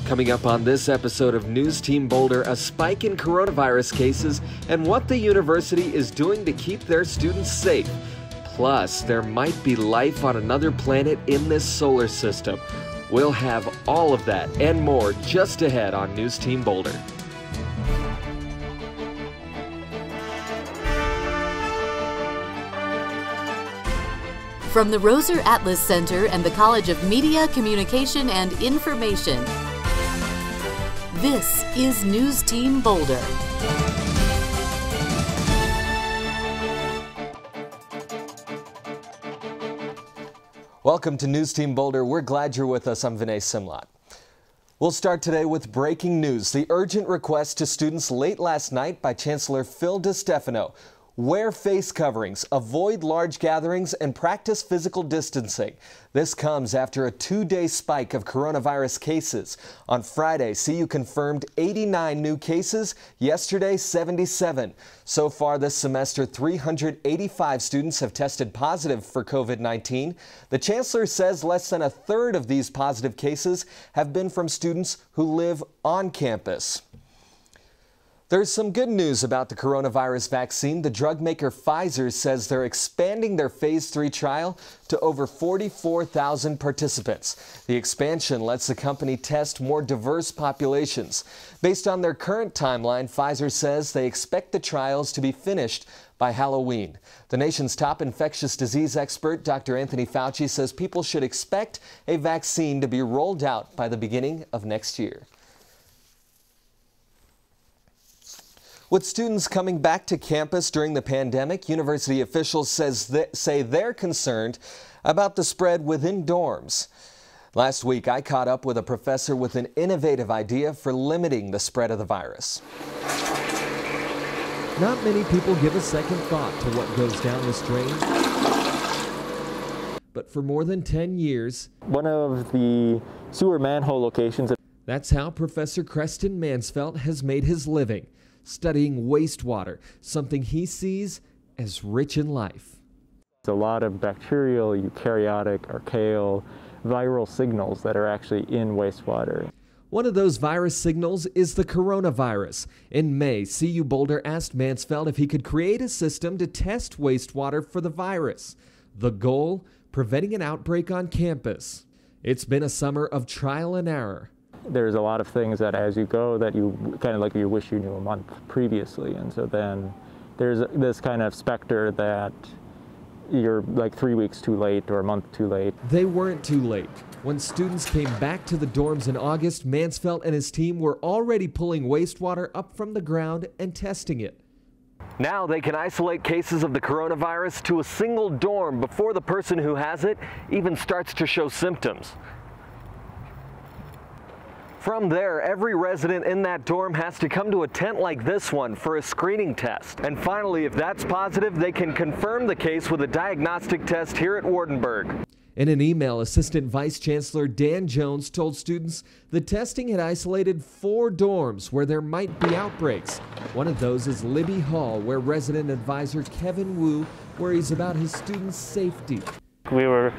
Coming up on this episode of NewsTeam Boulder, a spike in coronavirus cases and what the university is doing to keep their students safe. Plus, there might be life on another planet in this solar system. We'll have all of that and more just ahead on NewsTeam Boulder. From the Roser Atlas Center and the College of Media, Communication, and Information, this is NewsTeam Boulder. Welcome to NewsTeam Boulder. We're glad you're with us. I'm Vinay Simlot. We'll start today with breaking news. The urgent request to students late last night by Chancellor Phil DeStefano. Wear face coverings, avoid large gatherings, and practice physical distancing. This comes after a two-day spike of coronavirus cases. On Friday, CU confirmed 89 new cases. Yesterday, 77. So far this semester, 385 students have tested positive for COVID-19. The chancellor says less than a third of these positive cases have been from students who live on campus. There's some good news about the coronavirus vaccine. The drug maker Pfizer says they're expanding their phase 3 trial to over 44,000 participants. The expansion lets the company test more diverse populations. Based on their current timeline, Pfizer says they expect the trials to be finished by Halloween. The nation's top infectious disease expert, Dr. Anthony Fauci, says people should expect a vaccine to be rolled out by the beginning of next year. With students coming back to campus during the pandemic, university officials say they're concerned about the spread within dorms. Last week, I caught up with a professor with an innovative idea for limiting the spread of the virus. Not many people give a second thought to what goes down this drain. But for more than 10 years, one of the sewer manhole locations. That's how Professor Creston Mansfeld has made his living. Studying wastewater, something he sees as rich in life. There's a lot of bacterial, eukaryotic, archaeal, viral signals that are actually in wastewater. One of those virus signals is the coronavirus. In May, CU Boulder asked Mansfeld if he could create a system to test wastewater for the virus. The goal, preventing an outbreak on campus. It's been a summer of trial and error. There's a lot of things that as you go that you kind of like you wish you knew a month previously, and so then there's this kind of specter that you're like 3 weeks too late or a month too late. They weren't too late. When students came back to the dorms in August, Mansfeld and his team were already pulling wastewater up from the ground and testing it. Now they can isolate cases of the coronavirus to a single dorm before the person who has it even starts to show symptoms. From there, every resident in that dorm has to come to a tent like this one for a screening test. And finally, if that's positive, they can confirm the case with a diagnostic test here at Wardenburg. In an email, Assistant Vice Chancellor Dan Jones told students the testing had isolated 4 dorms where there might be outbreaks. One of those is Libby Hall, where resident advisor Kevin Wu worries about his students' safety. We were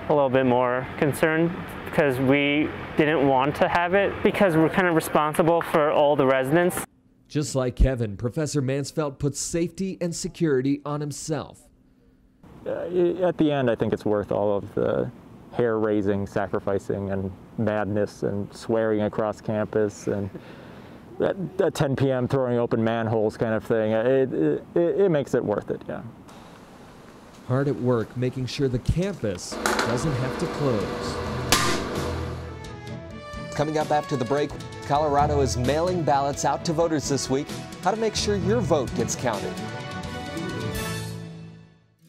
a little bit more concerned because we didn't want to have it because we're kind of responsible for all the residents. Just like Kevin, Professor Mansfeld puts safety and security on himself. At the end, I think it's worth all of the hair-raising, sacrificing, and madness and swearing across campus and at 10 p.m. throwing open manholes kind of thing. It makes it worth it, yeah. Hard at work making sure the campus doesn't have to close. Coming up after the break, Colorado is mailing ballots out to voters this week. How to make sure your vote gets counted.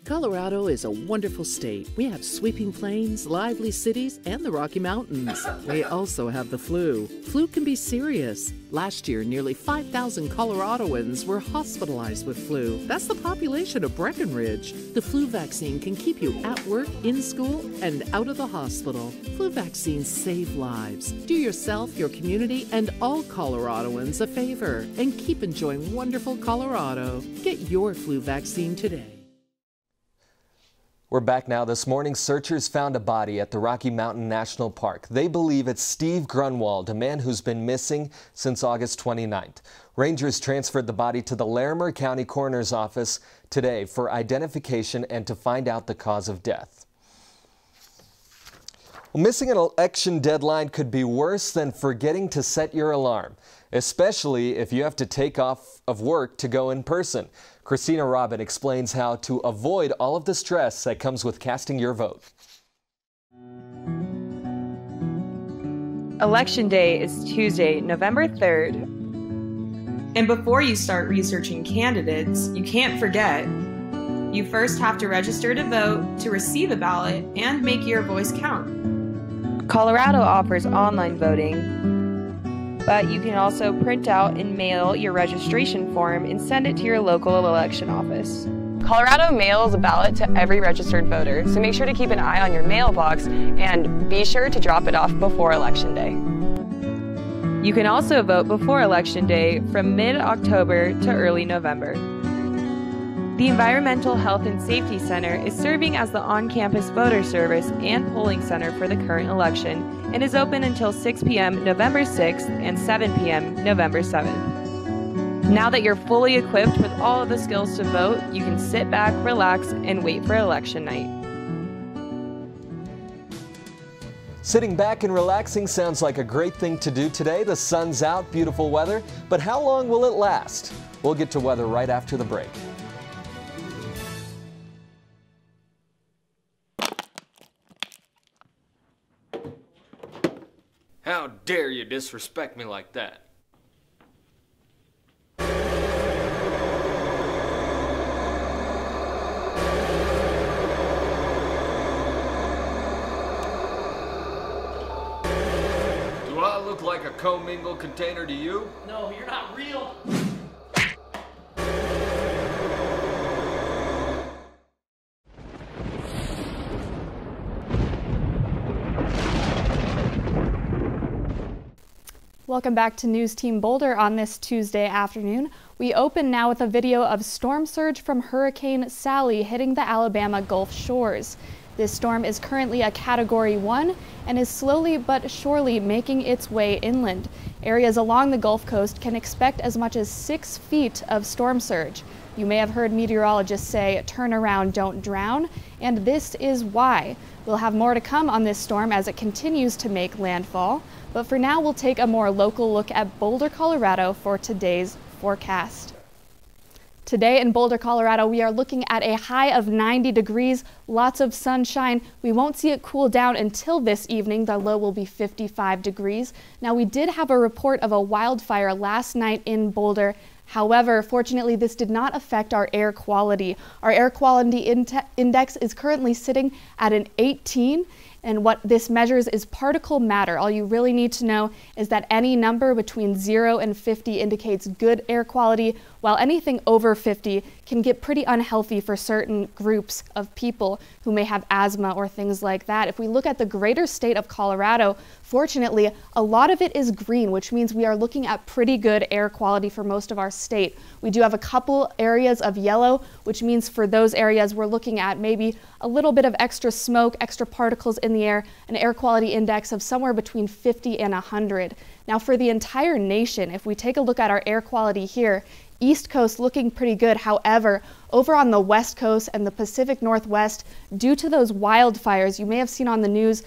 Colorado is a wonderful state. We have sweeping plains, lively cities, and the Rocky Mountains. We also have the flu. Flu can be serious. Last year, nearly 5,000 Coloradoans were hospitalized with flu. That's the population of Breckenridge. The flu vaccine can keep you at work, in school, and out of the hospital. Flu vaccines save lives. Do yourself, your community, and all Coloradoans a favor and keep enjoying wonderful Colorado. Get your flu vaccine today. We're back now. This morning, searchers found a body at the Rocky Mountain National Park. They believe it's Steve Grunwald, a man who's been missing since August 29th. Rangers transferred the body to the Larimer County Coroner's Office today for identification and to find out the cause of death. Well, missing an election deadline could be worse than forgetting to set your alarm, especially if you have to take off of work to go in person. Christina Robin explains how to avoid all of the stress that comes with casting your vote. Election Day is Tuesday, November 3rd. And before you start researching candidates, you can't forget, you first have to register to vote, to receive a ballot, and make your voice count. Colorado offers online voting, but you can also print out and mail your registration form and send it to your local election office. Colorado mails a ballot to every registered voter, so make sure to keep an eye on your mailbox and be sure to drop it off before Election Day. You can also vote before Election Day from mid-October to early November. The Environmental Health and Safety Center is serving as the on-campus voter service and polling center for the current election and is open until 6 p.m. November 6th and 7 p.m. November 7th. Now that you're fully equipped with all of the skills to vote, you can sit back, relax, and wait for election night. Sitting back and relaxing sounds like a great thing to do today. The sun's out, beautiful weather, but how long will it last? We'll get to weather right after the break. How dare you disrespect me like that? Do I look like a commingled container to you? No, you're not real. Welcome back to NewsTeam Boulder on this Tuesday afternoon. We open now with a video of storm surge from Hurricane Sally hitting the Alabama Gulf shores. This storm is currently a Category 1 and is slowly but surely making its way inland. Areas along the Gulf Coast can expect as much as 6 feet of storm surge. You may have heard meteorologists say, "Turn around, don't drown," and this is why. We'll have more to come on this storm as it continues to make landfall. But for now, we'll take a more local look at Boulder, Colorado for today's forecast. Today in Boulder, Colorado, we are looking at a high of 90 degrees, lots of sunshine. We won't see it cool down until this evening. The low will be 55 degrees. Now, we did have a report of a wildfire last night in Boulder. However, fortunately, this did not affect our air quality. Our air quality index is currently sitting at an 18. And what this measures is particle matter. All you really need to know is that any number between 0 and 50 indicates good air quality, while anything over 50 can get pretty unhealthy for certain groups of people who may have asthma or things like that. If we look at the greater state of Colorado, fortunately, a lot of it is green, which means we are looking at pretty good air quality for most of our state. We do have a couple areas of yellow, which means for those areas we're looking at maybe a little bit of extra smoke, extra particles in the air, an air quality index of somewhere between 50 and 100. Now for the entire nation, if we take a look at our air quality here, East Coast looking pretty good. However, over on the West Coast and the Pacific Northwest, due to those wildfires, you may have seen on the news,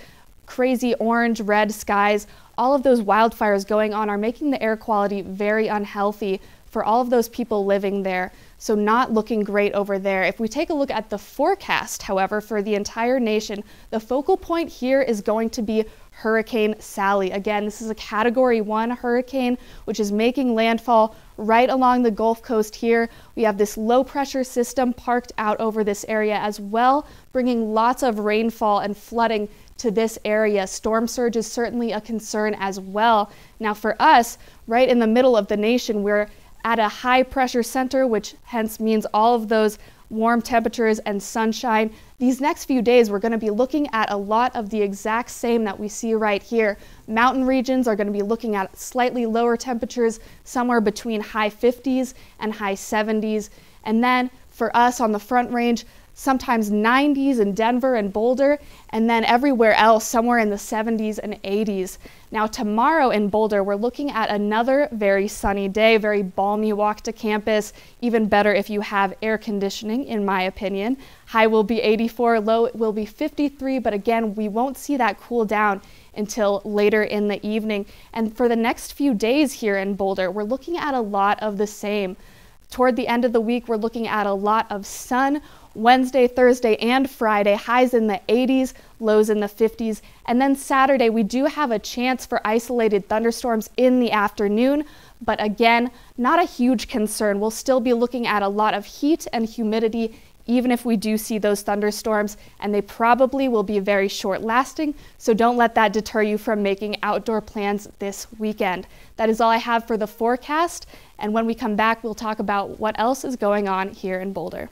crazy orange, red skies, all of those wildfires going on are making the air quality very unhealthy for all of those people living there. So not looking great over there. If we take a look at the forecast, however, for the entire nation, the focal point here is going to be Hurricane Sally. Again, this is a Category 1 hurricane, which is making landfall right along the Gulf Coast here. We have this low pressure system parked out over this area as well, bringing lots of rainfall and flooding to this area. Storm surge is certainly a concern as well. Now for us, right in the middle of the nation, we're at a high pressure center, which hence means all of those warm temperatures and sunshine. These next few days, we're going to be looking at a lot of the exact same that we see right here. Mountain regions are going to be looking at slightly lower temperatures, somewhere between high 50s and high 70s. And then for us on the Front Range, sometimes 90s in Denver and Boulder, and then everywhere else somewhere in the 70s and 80s. Now tomorrow in Boulder, we're looking at another very sunny day, very balmy walk to campus, even better if you have air conditioning, in my opinion. High will be 84, low will be 53, but again, we won't see that cool down until later in the evening. And for the next few days here in Boulder, we're looking at a lot of the same. Toward the end of the week, we're looking at a lot of sun. Wednesday, Thursday, and Friday, highs in the 80s, lows in the 50s. And then Saturday, we do have a chance for isolated thunderstorms in the afternoon. But again, not a huge concern. We'll still be looking at a lot of heat and humidity even if we do see those thunderstorms, and they probably will be very short lasting, so don't let that deter you from making outdoor plans this weekend. That is all I have for the forecast, and when we come back, we'll talk about what else is going on here in Boulder.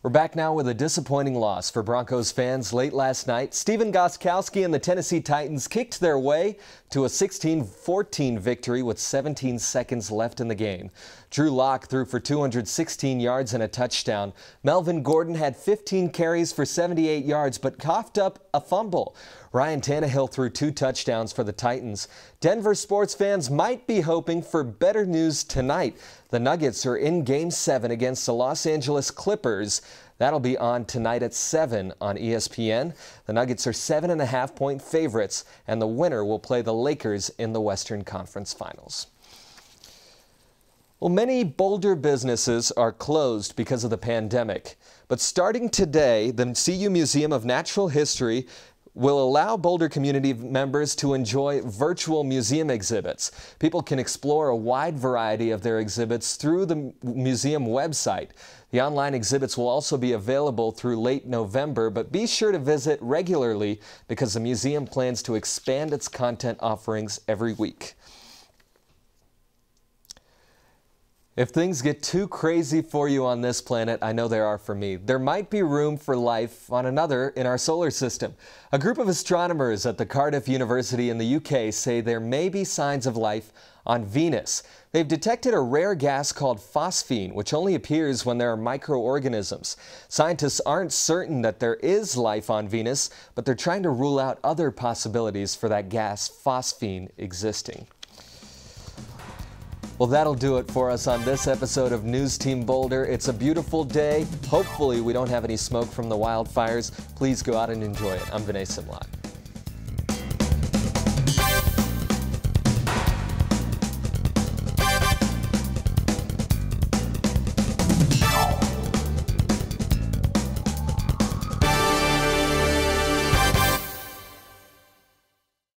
We're back now with a disappointing loss for Broncos fans late last night. Stephen Gostkowski and the Tennessee Titans kicked their way to a 16-14 victory with 17 seconds left in the game. Drew Lock threw for 216 yards and a touchdown. Melvin Gordon had 15 carries for 78 yards but coughed up a fumble. Ryan Tannehill threw 2 touchdowns for the Titans. Denver sports fans might be hoping for better news tonight. The Nuggets are in Game 7 against the Los Angeles Clippers. That'll be on tonight at 7 on ESPN. The Nuggets are 7.5-point favorites, and the winner will play the Lakers in the Western Conference Finals. Well, many Boulder businesses are closed because of the pandemic. But starting today, the CU Museum of Natural History will allow Boulder community members to enjoy virtual museum exhibits. People can explore a wide variety of their exhibits through the museum website. The online exhibits will also be available through late November, but be sure to visit regularly because the museum plans to expand its content offerings every week. If things get too crazy for you on this planet, I know there are for me. There might be room for life on another in our solar system. A group of astronomers at the Cardiff University in the UK say there may be signs of life on Venus. They've detected a rare gas called phosphine, which only appears when there are microorganisms. Scientists aren't certain that there is life on Venus, but they're trying to rule out other possibilities for that gas phosphine existing. Well, that'll do it for us on this episode of News Team Boulder. It's a beautiful day. Hopefully we don't have any smoke from the wildfires. Please go out and enjoy it. I'm Vinay Simlot.